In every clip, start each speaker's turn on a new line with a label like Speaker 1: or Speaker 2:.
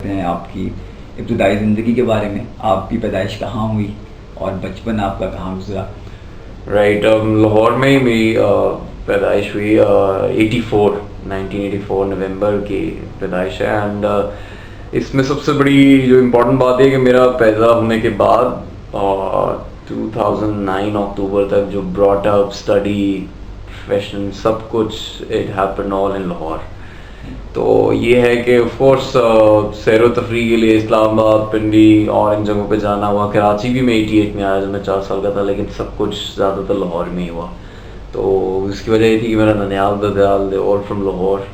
Speaker 1: हैं आपकी इब्तदाई ज़िंदगी के बारे में, आपकी पैदाइश कहाँ हुई और बचपन आपका कहाँ गुजरा?
Speaker 2: राइट लाहौर में ही मेरी पैदाइश हुई 1984 नवंबर की पैदाइश है। एंड इसमें सबसे बड़ी जो इम्पोर्टेंट बात है कि मेरा पैदा होने के बाद 2009 अक्टूबर तक जो ब्रॉट अप स्टडी प्रोफेशन सब कुछ it happened all in Lahore. तो ये है कि ऑफ कोर्स सैर व तफरीह के लिए इस्लामाबाद, पिंडी और इन जगहों पे जाना हुआ। कराची भी मैं 88 में आया जब मैं 4 साल का था, लेकिन सब कुछ ज़्यादातर लाहौर में ही हुआ। तो इसकी वजह ये थी कि मेरा ननियाल ददयाल they all from Lahore,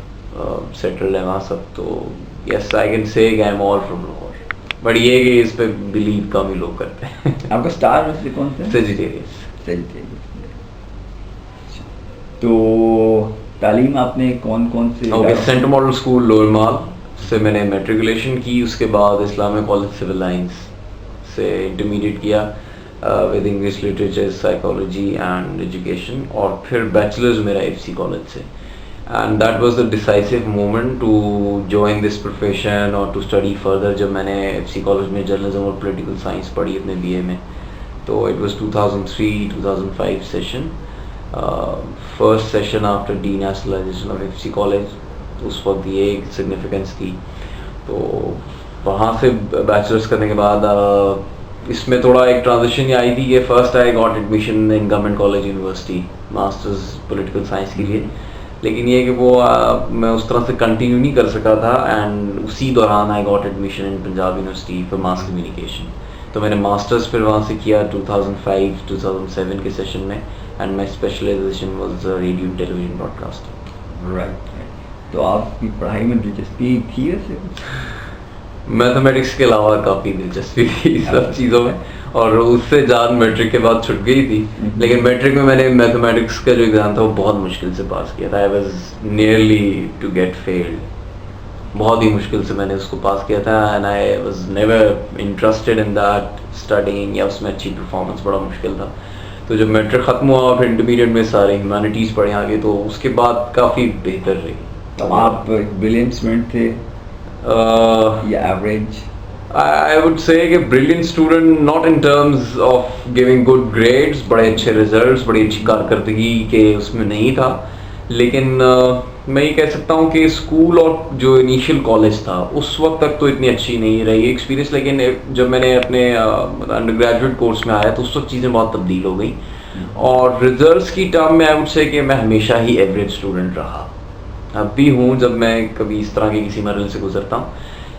Speaker 2: settled है वहाँ सब। तो yes I can say I am all from Lahore, but ये कि इस पे बिलीव कम ही लोग करते हैं।
Speaker 1: आपका स्टार वैसे कौन सा है?
Speaker 2: सेजिटेरियस।
Speaker 1: तो तालीम आपने कौन कौन से?
Speaker 2: Okay, centre model school lower mall से मैंने मेट्रिकुलेशन की, उसके बाद इस्लामिक कॉलेज सिविल लाइंस से इंटरमीडिएट किया with English literature, psychology and education, और फिर बैचलर्स मेरा एफसी कॉलेज से। And that was the decisive moment to join this profession और टू स्टडी फर्दर। जब मैंने एफसी कॉलेज में जर्नलिज्म और पॉलिटिकल साइंस पढ़ी अपने बीए में, तो it was 2003-2005 session, first session after denationalisation of FC college. उस वक्त ये एक सिग्निफिकेंस थी। तो वहाँ से बैचलर्स करने के बाद इसमें थोड़ा एक ट्रांजिशन ये आई थी कि first I got admission in government college university masters political science के लिए, लेकिन ये कि वो मैं उस तरह से कंटिन्यू नहीं कर सका था। एंड उसी दौरान I got admission in Punjab university for mass communication. तो मैंने मास्टर्स फिर वहाँ से किया 2005-2007 के सेशन में, and my specialization was radio and television broadcasting.
Speaker 1: Right. तो आपकी पढ़ाई में दिलचस्पी थी वैसे?
Speaker 2: मैथमेटिक्स के अलावा काफ़ी दिलचस्पी थी सब चीज़ों में, और उससे जान मैट्रिक के बाद छुट गई थी। लेकिन मैट्रिक में मैंने मैथमेटिक्स का जो एग्ज़ाम था वो बहुत मुश्किल से पास किया था। I was nearly to get failed, बहुत ही मुश्किल से मैंने उसको पास किया था। And I was never interested in that studying, या उसमें अच्छी परफॉर्मेंस, बड़ा मुश्किल था। तो जब मैट्रिक ख़त्म हुआ फिर इंटरमीडिएट में सारे ह्यूमैनिटीज़ पढ़े आगे, तो उसके बाद काफ़ी बेहतर रही।
Speaker 1: तो आप ब्रिलियंट स्टूडेंट थे या एवरेज?
Speaker 2: I would say कि brilliant student not in terms of giving good grades, बड़े अच्छे रिजल्ट्स, बड़ी अच्छी कारकर्दगी के उसमें नहीं था। लेकिन मैं ये कह सकता हूँ कि स्कूल और जो इनिशियल कॉलेज था उस वक्त तक तो इतनी अच्छी नहीं रही एक्सपीरियंस। लेकिन जब मैंने अपने अंडर ग्रेजुएट कोर्स में आया तो उस वक्त चीज़ें बहुत तब्दील हो गई। और रिजल्ट्स की टर्म में आई वुड से कि मैं हमेशा ही एवरेज स्टूडेंट रहा, अब भी हूँ जब मैं कभी इस तरह के किसी मरहले से गुजरता हूँ।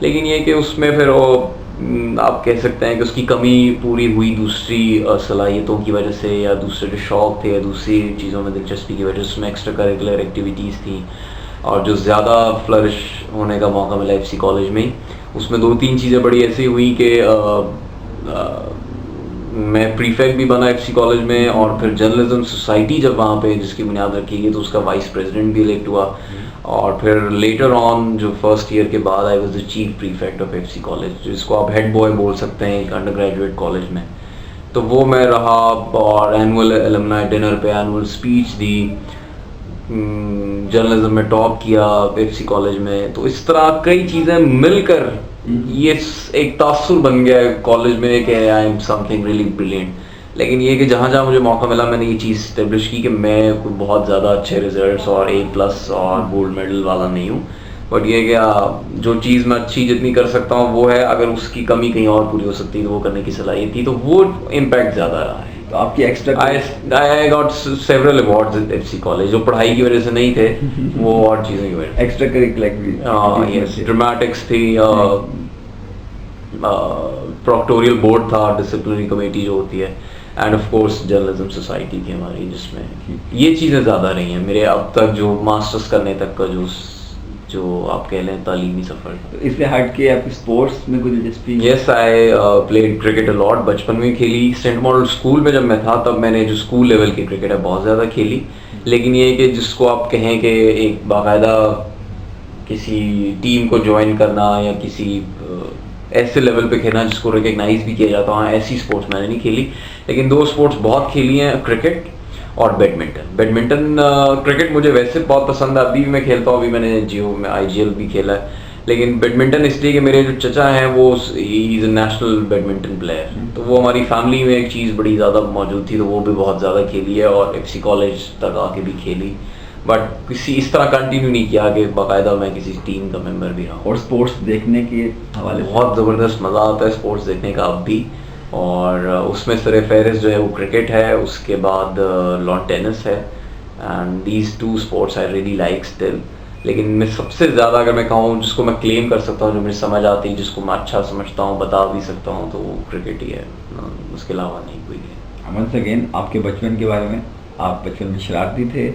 Speaker 2: लेकिन ये कि उसमें फिर आप कह सकते हैं कि उसकी कमी पूरी हुई दूसरी सलाहियतों की वजह से, या दूसरे जो शौक़ थे, या दूसरी चीज़ों में दिलचस्पी की वजह से। उसमें एक्स्ट्रा करिकुलर एक्टिविटीज़ थी, और जो ज़्यादा फ्लरिश होने का मौका मिला एफसी कॉलेज में, उसमें 2-3 चीज़ें बड़ी ऐसी हुई कि मैं प्रीफेक्ट भी बना एफसी कॉलेज में, और फिर जर्नलिज्म सोसाइटी जब वहाँ पे जिसकी बुनियाद रखी गई तो उसका वाइस प्रेसिडेंट भी इलेक्ट हुआ। और फिर लेटर ऑन जो फर्स्ट ईयर के बाद I was the chief prefect of FC college, जिसको आप हेड बॉय बोल सकते हैं एक अंडर ग्रेजुएट कॉलेज में। तो वो मैं रहा, और एनुअल एलुमनाई डिनर पे एनुअल स्पीच दी, जर्नलिज्म में टॉप किया एफसी कॉलेज में। तो इस तरह कई चीज़ें मिलकर ये एक तासुर बन गया कॉलेज में कि I am something really brilliant. लेकिन ये कि जहाँ जहाँ मुझे मौका मिला मैंने ये चीज़ इस्टेब्लिश की कि मैं कोई बहुत ज़्यादा अच्छे रिजल्ट्स और A+ और गोल्ड मेडल वाला नहीं हूँ। बट ये कि जो चीज़ मैं अच्छी जितनी कर सकता हूँ वो है, अगर उसकी कमी कहीं और पूरी हो सकती है तो वो करने की सलाहियत थी, तो वो इम्पैक्ट ज़्यादा रहा है।
Speaker 1: तो आपकी extra
Speaker 2: I got several awards in FC college, जो पढ़ाई की वजह से नहीं थे वो और चीज़ों की वजह से।
Speaker 1: एक्स्ट्रा करिकुलर
Speaker 2: यस, ड्रामेटिक्स थी, प्रोक्टोरियल बोर्ड था, डिसिप्लिनरी कमेटी जो होती है, end of course journalism society थी हमारी, जिसमें ये चीज़ें ज़्यादा रही हैं मेरे अब तक जो मास्टर्स करने तक का जो आप कह लें तालीमी सफ़र।
Speaker 1: तो इससे हट के आपकी स्पोर्ट्स में कुछ दिलचस्पी?
Speaker 2: Yes, I played cricket a lot. बचपन में खेली, सेंट मॉडल स्कूल में जब मैं था तब मैंने जो स्कूल लेवल की क्रिकेट है बहुत ज़्यादा खेली। लेकिन ये कि जिसको आप कहें कि एक बाकायदा किसी टीम को ज्वाइन करना या किसी ऐसे लेवल पे खेलना जिसको रिकग्नाइज भी किया जाता है, ऐसी स्पोर्ट्स मैंने नहीं खेली। लेकिन 2 स्पोर्ट्स बहुत खेली हैं, क्रिकेट और बैडमिंटन। क्रिकेट मुझे वैसे बहुत पसंद है, अभी भी मैं खेलता हूँ। अभी मैंने जियो में IGL भी खेला है, लेकिन बैडमिंटन इसलिए कि मेरे जो चचा हैं वो is a national badminton player, तो वो हमारी फैमिली में एक चीज़ बड़ी ज़्यादा मौजूद थी, तो वो भी बहुत ज़्यादा खेली है और एफसी कॉलेज तक आके भी खेली, बट किसी इस तरह कंटिन्यू नहीं किया कि बाकायदा मैं किसी टीम का मेंबर भी रहा।
Speaker 1: और स्पोर्ट्स देखने के हवाले से
Speaker 2: बहुत ज़बरदस्त मज़ा आता है स्पोर्ट्स देखने का अब भी, और उसमें सर फहरिस्त जो है वो क्रिकेट है, उसके बाद लॉन टेनिस है, and these two sports I really like still. लेकिन मैं सबसे ज़्यादा अगर मैं कहूँ जिसको मैं क्लेम कर सकता हूँ, जो मुझे समझ आती है, जिसको मैं अच्छा समझता हूँ, बता भी सकता हूँ, तो वो क्रिकेट ही है, उसके अलावा नहीं कोई है।
Speaker 1: वंस अगेन आपके बचपन के बारे में, आप बचपन में शरारती थे?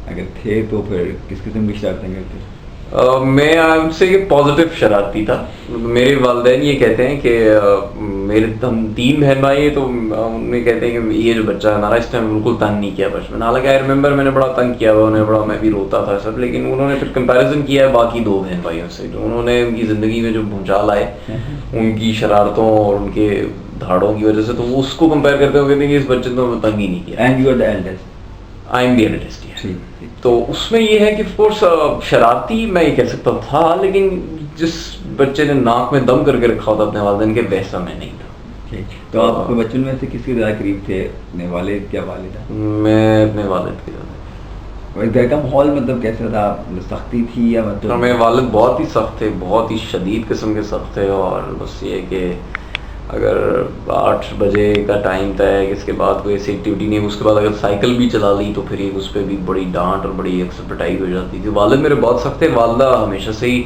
Speaker 1: अगर थे तो फिर किस किस्म की शरारतें करते थे?
Speaker 2: मैं आपसे पॉजिटिव शरारती था। मेरे वालिदैन ये कहते हैं कि मेरे हम 3 बहन भाई हैं, तो उन्हें कहते हैं कि ये जो बच्चा है हमारा, इसने बिल्कुल तंग नहीं किया बचपन। हालांकि आई रिमेंबर मैंने बड़ा तंग किया हुआ उन्हें, बड़ा मैं भी रोता था सब, लेकिन उन्होंने फिर कंपैरिजन किया है बाकी 2 बहन भाइयों से, जो उन्होंने उनकी ज़िंदगी में जो भूचाल आए उनकी शरारतों और उनके धाड़ों की वजह से, तो वो उसको कंपेयर करते हुए कहते हैं कि इस बच्चे ने तो तंग ही नहीं किया।
Speaker 1: And you are the eldest?
Speaker 2: I am the eldest. तो उसमें ये है कि ऑफकोर्स शरारती मैं ये कह सकता था, लेकिन जिस बच्चे ने नाक में दम करके रखा होता अपने वालिदैन के, वैसा मैं नहीं था।
Speaker 1: तो आप बचपन में से किसके ज़्यादा करीब थे, अपने वालिद या वालिदा?
Speaker 2: मैं अपने वालिद के ज़्यादा।
Speaker 1: घर का माहौल मतलब कैसा था? सख्ती थी या मतलब?
Speaker 2: मेरे वालिद बहुत ही सख्त थे, बहुत ही शदीद किस्म के सख्त थे, और बस ये कि अगर 8 बजे का टाइम तय है कि इसके बाद कोई ऐसी एक्टिविटी नहीं, उसके बाद अगर साइकिल भी चला ली तो फिर ये उस पर भी बड़ी डांट और बड़ी अक्सर पिटाई हो जाती थी। वालिद मेरे बहुत सख्त थे, वालदा हमेशा से ही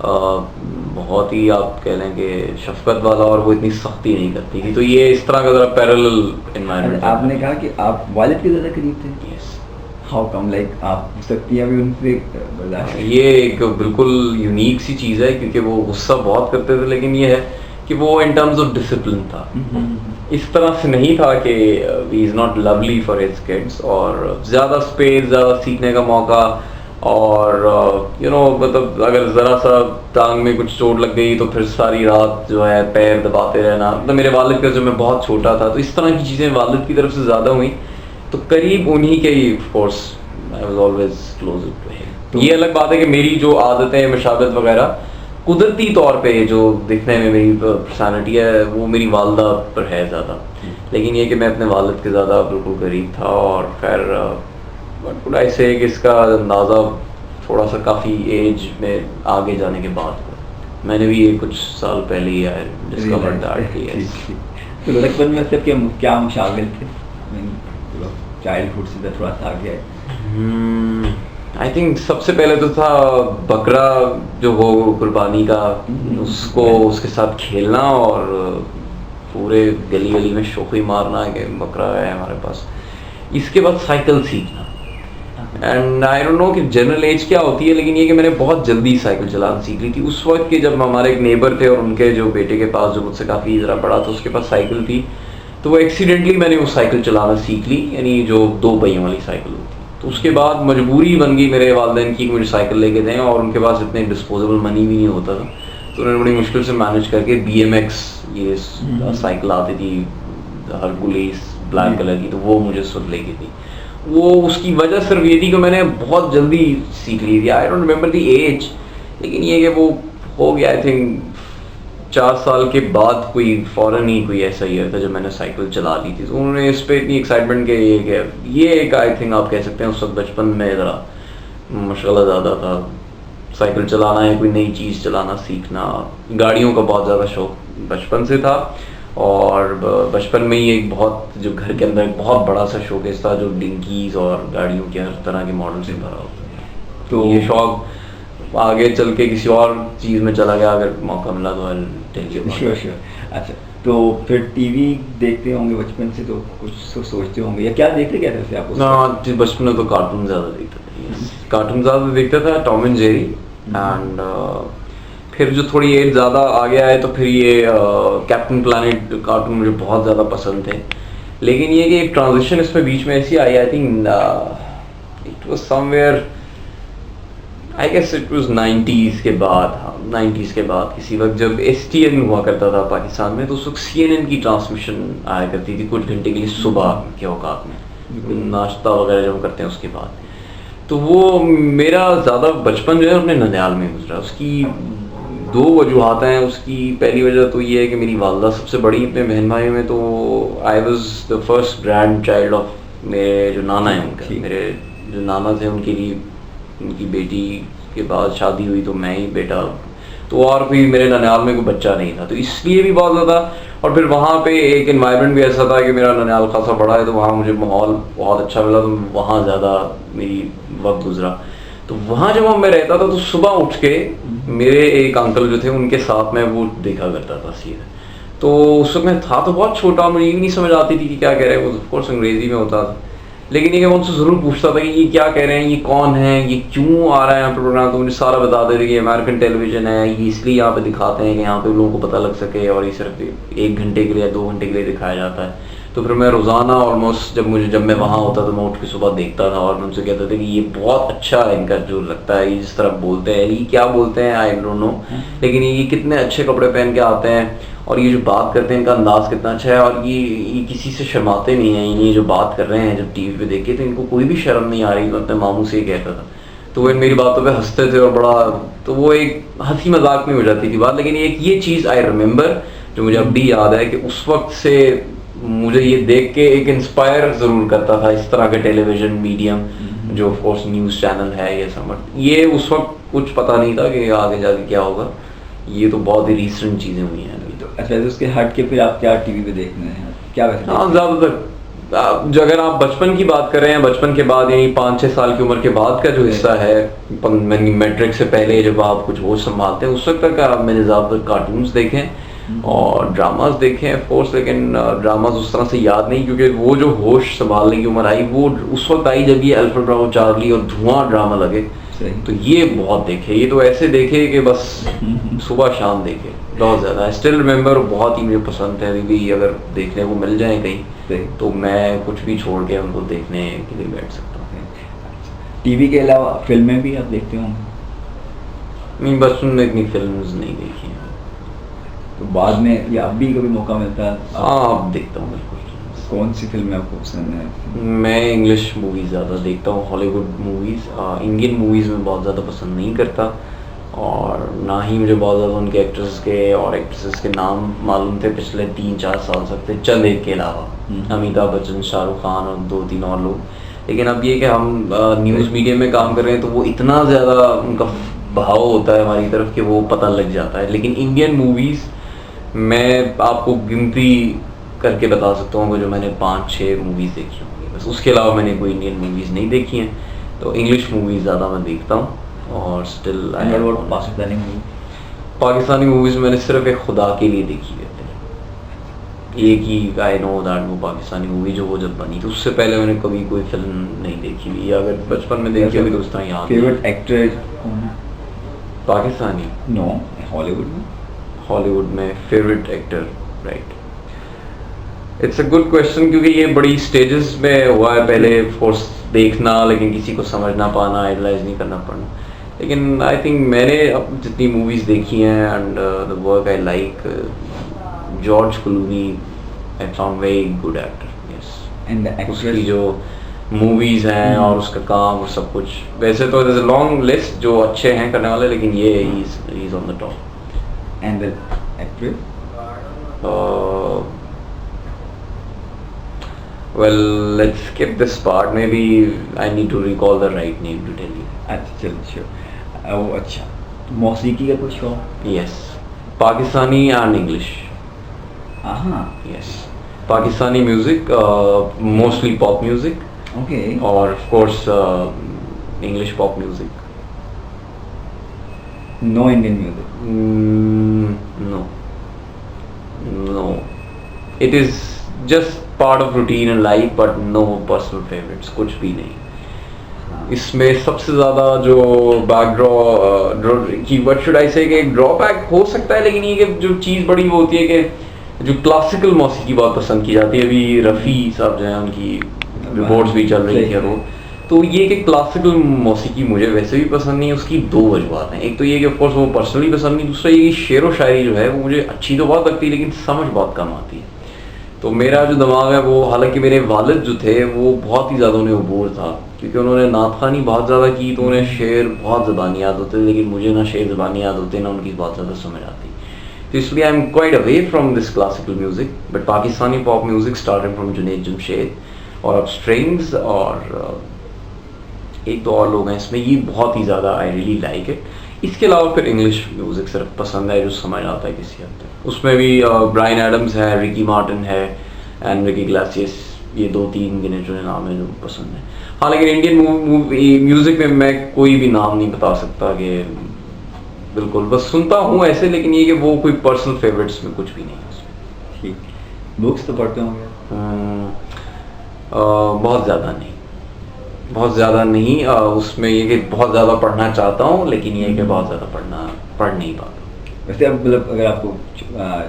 Speaker 2: बहुत ही आप कह लें कि शफकत वाला, और वो इतनी सख्ती नहीं करती थी, तो ये इस तरह का ज़रा पैरेलल एनवायरनमेंट।
Speaker 1: आपने कहा कि आप वालिद के ज़्यादा करीब थे?
Speaker 2: यस।
Speaker 1: How come? लाइक आप सख्तियाँ भी उनसे बर्दाश्त?
Speaker 2: ये एक बिल्कुल यूनिक सी चीज़ है, क्योंकि वो गुस्सा बहुत करते थे, लेकिन ये है कि वो इन टर्म्स ऑफ डिसिप्लिन था, इस तरह से नहीं था कि he is not lovely for his kids, और ज़्यादा स्पेस, ज़्यादा सीखने का मौका, और यू नो मतलब अगर ज़रा सा टांग में कुछ चोट लग गई तो फिर सारी रात जो है पैर दबाते रहना। मतलब मेरे वालिद का, जब मैं बहुत छोटा था, तो इस तरह की चीज़ें वालिद की तरफ से ज़्यादा हुई, तो करीब उन्हीं के ही of course I was always close to him. ये अलग बात है कि मेरी जो आदतें, मशाबत वगैरह कुदरती तौर पे जो दिखने में मेरी पर्सनालिटी है वो मेरी वालदा पर है ज़्यादा, लेकिन ये कि मैं अपने वालिद के ज़्यादा बिल्कुल करीब था। और खैर ऐसे कि इसका अंदाज़ा थोड़ा सा काफ़ी एज में आगे जाने के बाद हुआ। मैंने भी ये कुछ साल पहले ही डिस्कवर दैट।
Speaker 1: तो बचपन में सब क्या मुशागिल थे? चाइल्डहुड से थोड़ा सा आगे आए।
Speaker 2: आई थिंक सबसे पहले तो था बकरा जो हो कुर्बानी का, उसको उसके साथ खेलना और पूरे गली गली में शोखी मारना कि बकरा है हमारे पास। इसके बाद साइकिल सीखना, एंड आई डोंट नो कि जनरल एज क्या होती है, लेकिन ये कि मैंने बहुत जल्दी साइकिल चलाना सीख ली थी। उस वक्त के जब हमारे एक नेबर थे और उनके जो बेटे के पास, जो मुझसे काफ़ी ज़रा बड़ा था, उसके पास साइकिल थी, तो वो एक्सीडेंटली मैंने वो साइकिल चलाना सीख ली, यानी जो 2 पहियों वाली साइकिल होती। तो उसके बाद मजबूरी बन गई मेरे वालिदैन की कि मुझे साइकिल लेके दें, और उनके पास इतने डिस्पोजेबल मनी भी नहीं होता था, तो उन्होंने बड़ी मुश्किल से मैनेज करके BMX ये साइकिल आती थी हरकुलिस ब्लैक कलर की, तो वो मुझे सुध लेके दी। वो उसकी वजह सिर्फ ये थी कि मैंने बहुत जल्दी सीख ली थी। I don't remember the age, लेकिन ये कि वो हो गया आई थिंक 4 साल के बाद, कोई फ़ौरन ही कोई ऐसा ईयर था जब मैंने साइकिल चला ली थी। तो उन्होंने इस पर इतनी एक्साइटमेंट के ये एक आई थिंक आप कह सकते हैं उस वक्त बचपन में ज़रा मशाल्लाह ज़्यादा था, साइकिल चलाना है, कोई नई चीज़ चलाना सीखना। गाड़ियों का बहुत ज़्यादा शौक बचपन से था, और बचपन में ही एक बहुत, जो घर के अंदर एक बहुत बड़ा सा शोकेस था जो डिंकीज़ और गाड़ियों के हर तरह के मॉडल से भरा होता है। तो ये शौक आगे चल के किसी और चीज़ में चला गया, अगर मौका मिला तो
Speaker 1: श्योर। अच्छा, तो फिर टीवी देखते होंगे बचपन से, तो कुछ तो सोचते होंगे, या क्या देखते क्या थे आप?
Speaker 2: ना, बचपन में तो कार्टून ज़्यादा देखता था। कार्टून ज़्यादा देखता था, टॉम एंड जेरी, एंड फिर जो थोड़ी एज ज़्यादा आ गया है तो फिर ये कैप्टन प्लैनेट कार्टून मुझे बहुत ज़्यादा पसंद थे। लेकिन ये कि एक ट्रांजिशन इसमें बीच में ऐसी आई, I think it was somewhere, I guess it was 90s के बाद। हाँ, 90s के बाद किसी वक्त जब STN हुआ करता था पाकिस्तान में, तो उस वक्त CNN की ट्रांसमिशन आया करती थी कुछ घंटे के लिए सुबह के औकात में, नाश्ता वगैरह जब करते हैं उसके बाद। तो वो मेरा ज़्यादा बचपन जो है अपने ननिहाल में गुजरा। उसकी दो वजूहात हैं उसकी। पहली वजह तो ये है कि मेरी वालदा सबसे बड़ी अपने बहन भाई में, तो I was the first grand child of मेरे जो नाना हैं उनके, मेरे जो नाना थे उनके लिए, उनकी बेटी के बाद शादी हुई तो मैं ही बेटा, तो और भी मेरे ननिहाल में कोई बच्चा नहीं था, तो इसलिए भी बहुत ज़्यादा। और फिर वहाँ पे एक एनवायरनमेंट भी ऐसा था कि मेरा ननिहाल खासा बड़ा है, तो वहाँ मुझे माहौल बहुत अच्छा मिला, तो वहाँ ज़्यादा मेरी वक्त गुजरा। तो वहाँ जब मैं रहता था तो सुबह उठ के मेरे एक अंकल जो थे उनके साथ में वो देखा करता था सीरियल। तो उस वक्त मैं था तो बहुत छोटा, मुझे भी नहीं समझ आती थी कि क्या कह रहे हैं वो, ऑफ कोर्स अंग्रेजी में होता था, लेकिन ये मैं उनसे ज़रूर पूछता था कि ये क्या कह रहे हैं, ये कौन है, ये क्यों आ रहा है यहाँ पे प्रोग्राम, तो मुझे सारा बताते थे कि अमेरिकन टेलीविज़न है, ये इसलिए यहाँ पे दिखाते हैं कि यहाँ पे लोगों को पता लग सके, और ये सिर्फ 1 घंटे के लिए या 2 घंटे के लिए दिखाया जाता है। तो फिर मैं रोज़ाना ऑलमोस्ट जब मैं वहाँ होता तो मैं उठ के सुबह देखता था, और मैं उनसे कहता था कि ये बहुत अच्छा है इनका जो लगता है, ये जिस तरह बोलते हैं, ये क्या बोलते हैं आई डोंट नो, लेकिन ये कितने अच्छे कपड़े पहन के आते हैं, और ये जो बात करते हैं इनका अंदाज कितना अच्छा है, और ये किसी से शर्माते नहीं हैं, ये जो बात कर रहे हैं जब टीवी पे देखे तो इनको कोई भी शर्म नहीं आ रही। मैं अपने मामू से ही कहता था, तो वो मेरी बातों पे हंसते थे, और बड़ा, तो वो एक हंसी मजाक में हो जाती थी बात। लेकिन एक ये चीज़ आई रिमेंबर जो मुझे अब भी याद है कि उस वक्त से मुझे ये देख के एक इंस्पायर ज़रूर करता था इस तरह का टेलीविज़न मीडियम, जो ऑफ कोर्स न्यूज़ चैनल है ये समझ, ये उस वक्त कुछ पता नहीं था कि आगे जाके क्या होगा, ये तो बहुत ही रिसेंट चीज़ें हुई हैं।
Speaker 1: अच्छा, तो उसके हट के फिर आप क्या टीवी पे देखते हैं, क्या वैसे?
Speaker 2: हाँ, ज़्यादातर जो अगर आप बचपन की बात कर रहे हैं, बचपन के बाद यानी 5-6 साल की उम्र के बाद का जो हिस्सा है, मैट्रिक से पहले जब आप कुछ होश संभालते हैं उस वक्त तक मैंने ज़्यादातर कार्टून्स देखे और ड्रामास देखे हैं ऑफ कोर्स, लेकिन ड्रामास उस तरह से याद नहीं, क्योंकि वो जो होश संभालने की उम्र आई वो उस वक्त आई जब ये अल्फ्रेड ब्रावो चार्ली और धुआं ड्रामा लगे, तो ये बहुत देखे, ये तो ऐसे देखे कि बस सुबह शाम देखे बहुत ज़्यादा। आई स्टिल रिमेंबर, बहुत ही मुझे पसंद है, अभी भी अगर देखने को मिल जाए कहीं तो मैं कुछ भी छोड़ के उनको देखने के लिए बैठ सकता हूँ।
Speaker 1: टीवी के अलावा फिल्में भी आप देखते होंगे?
Speaker 2: नहीं, बचपन में इतनी फिल्म्स नहीं देखी हैं,
Speaker 1: तो बाद में या अब भी कभी मौका मिलता है?
Speaker 2: हाँ, अब देखता हूँ बिल्कुल।
Speaker 1: कौन सी फिल्में आपको पसंद है?
Speaker 2: मैं इंग्लिश मूवीज़ ज़्यादा देखता हूँ, हॉलीवुड मूवीज़, इंडियन मूवीज़ में बहुत ज़्यादा पसंद नहीं करता, और ना ही मुझे बहुत ज़्यादा उनके एक्टर्स के और एक्ट्रेसेस के नाम मालूम थे पिछले 3-4 साल तक, चंद एक के अलावा, अमिताभ बच्चन, शाहरुख खान और 2-3 और लोग। लेकिन अब ये कि हम न्यूज़ मीडिया में काम कर रहे हैं तो वो इतना ज़्यादा उनका भाव होता है हमारी तरफ कि वो पता लग जाता है। लेकिन इंडियन मूवीज़ मैं आपको गिनती करके बता सकता हूँ जो मैंने 5-6 मूवीज़ देखी होंगी बस, उसके अलावा मैंने कोई इंडियन मूवीज़ नहीं देखी हैं। तो इंग्लिश मूवीज़ ज़्यादा मैं देखता हूँ, और स्टिल पाकिस्तानी मूवीज़ मैंने सिर्फ एक खुदा के लिए देखी है, एक ही आई नो दैट वो पाकिस्तानी मूवी जो वो जब बनी थी, उससे पहले मैंने कभी कोई फिल्म नहीं देखी हुई, या अगर बचपन में देखी होगी तो उस तरह याद।
Speaker 1: फेवरेट एक्टर कौन है
Speaker 2: पाकिस्तानी?
Speaker 1: नो, हॉलीवुड में।
Speaker 2: हॉलीवुड में favourite actor, right, it's a good question, क्योंकि ये बड़ी स्टेजेस में हुआ है, पहले फोर्स देखना, लेकिन किसी को समझ ना पाना, आइडलाइज नहीं करना पड़ना। लेकिन आई थिंक मैंने अब जितनी मूवीज़ देखी हैं and the work I like, George Clooney I found very good actor, yes,
Speaker 1: and
Speaker 2: उसकी जो मूवीज़ हैं और उसका काम और सब कुछ, वैसे तो there's a long list जो अच्छे हैं करने वाले, लेकिन ये he's on the top.
Speaker 1: And the actress?
Speaker 2: Well, let's skip this part. Maybe I need to recall the right name to tell you.
Speaker 1: अच्छा, चलो श्योर। वो अच्छा, मौसीकी का कुछ शौक?
Speaker 2: Yes, Pakistani and English.
Speaker 1: हाँ,
Speaker 2: Yes, Pakistani music, mostly pop music.
Speaker 1: Okay.
Speaker 2: और of course English pop music.
Speaker 1: No Indian music?
Speaker 2: No. It is just part of routine in life, but no personal favorites, कुछ भी नहीं। इसमें सबसे ज़्यादा जो बैकड्रॉ की व्हाट शुड आई से कि ड्रॉबैक हो सकता है, लेकिन ये कि जो चीज़ बड़ी वो होती है कि जो क्लासिकल मौसीकी बहुत पसंद की जाती है, अभी रफ़ी साहब जो हैं उनकी रिपोर्ट्स भी चल रही थी, वो तो ये कि क्लासिकल मौसीकी मुझे वैसे भी पसंद नहीं है। उसकी 2 वजूहत हैं, एक तो ये कि ऑफ कोर्स वो पर्सनली पसंद नहीं, दूसरा ये कि शेर व शायरी जो है वो मुझे अच्छी तो बहुत लगती है लेकिन समझ बहुत कम आती है। तो मेरा जो दिमाग है वो, हालांकि मेरे वालिद जो थे वो बहुत ही ज़्यादा उन्हें अबूर था क्योंकि उन्होंने नातखानी बहुत ज़्यादा की तो उन्हें शेर बहुत ज़बानी याद होते, लेकिन मुझे ना शेर ज़बानी याद होते ना उनकी बहुत ज़्यादा समझ आती। तो इसलिए I am quite away from this classical music, but Pakistani pop music started from Junaid Jamshed और अब स्ट्रिंग्स और एक दो और लोग हैं इसमें, ये बहुत ही ज़्यादा आई रियली लाइक इट। इसके अलावा फिर इंग्लिश म्यूज़िक सिर्फ पसंद है जो समझ आता है किसी हद तक। उसमें भी ब्रायन एडम्स है, रिकी मार्टिन है, एनरिके इग्लेसियस, ये 2-3 गिने चुने नाम है जो पसंद है। हाँ, लेकिन इंडियन म्यूज़िक में मैं कोई भी नाम नहीं बता सकता कि बिल्कुल, बस सुनता हूँ ऐसे, लेकिन ये कि वो कोई पर्सनल फेवरेट्स में कुछ भी नहीं है उसमें।
Speaker 1: ठीक। बुक्स तो पढ़ते होंगे?
Speaker 2: बहुत ज़्यादा नहीं, बहुत ज़्यादा नहीं। उसमें ये कि बहुत ज़्यादा पढ़ना चाहता हूँ, लेकिन ये कि बहुत ज़्यादा पढ़ नहीं पाता।
Speaker 1: वैसे अब मतलब अगर आपको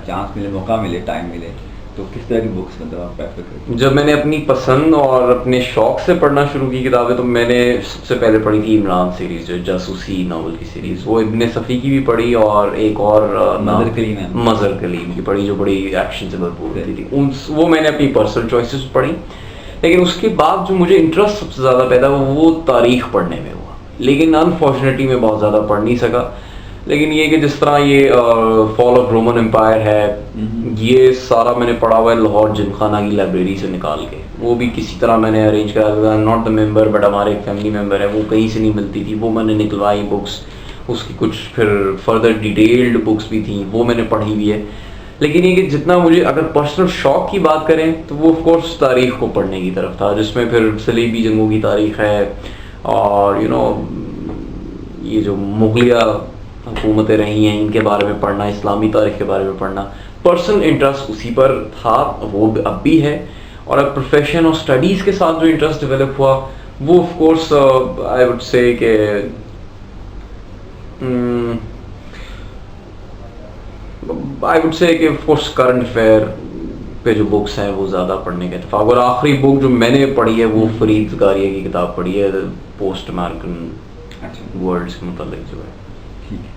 Speaker 1: चांस मिले, मौका मिले, टाइम मिले, तो किस तरह की बुक्स मतलब आप प्रेफर करते हैं?
Speaker 2: जब मैंने अपनी पसंद और अपने शौक से पढ़ना शुरू की किताबें, तो मैंने सबसे पहले पढ़ी थी इमरान सीरीज़, जो जासूसी नावल की सीरीज़, वो इब्ने सफ़ी की भी पढ़ी और एक और मज़र कलीम की पढ़ी जो बड़ी एक्शन से भरपूर थी। वो मैंने अपनी पर्सनल चॉइसेस पढ़ी। लेकिन उसके बाद जो मुझे इंटरेस्ट सबसे ज़्यादा पैदा हुआ वो तारीख़ पढ़ने में हुआ, लेकिन अनफॉर्चुनेटली मैं बहुत ज़्यादा पढ़ नहीं सका। लेकिन ये कि जिस तरह ये फॉल ऑफ रोमन एम्पायर है, ये सारा मैंने पढ़ा हुआ है लाहौर जिमखाना की लाइब्रेरी से निकाल के। वो भी किसी तरह मैंने अरेंज करा था, नॉट द मेंबर बट हमारे एक फैमिली मेम्बर है, वो कहीं से नहीं मिलती थी, वो मैंने निकलवाई बुक्स। उसकी कुछ फिर फर्दर डिटेल्ड बुक्स भी थी, वो मैंने पढ़ी हुई है। लेकिन ये कि जितना मुझे अगर पर्सनल शौक की बात करें तो वो ऑफ कोर्स तारीख़ को पढ़ने की तरफ था, जिसमें फिर सलीबी जंगों की तारीख़ है और ये जो मुगलिया हुकूमतें रही हैं इनके बारे में पढ़ना, इस्लामी तारीख़ के बारे में पढ़ना। पर्सनल इंटरेस्ट उसी पर था, वो अब भी है। और अब प्रोफेशन और स्टडीज़ के साथ जो इंटरेस्ट डेवलप हुआ वो of course I would say कि आई वुड से कि ऑफ कोर्स करंट अफेयर पे जो बुक्स हैं वो ज़्यादा पढ़ने का इत्तेफाक। और आखिरी बुक जो मैंने पढ़ी है वो फरीद ज़कारिया की किताब पढ़ी है, पोस्ट अमेरिकन वर्ल्ड्स के मतलब जो है।
Speaker 1: ठीक है।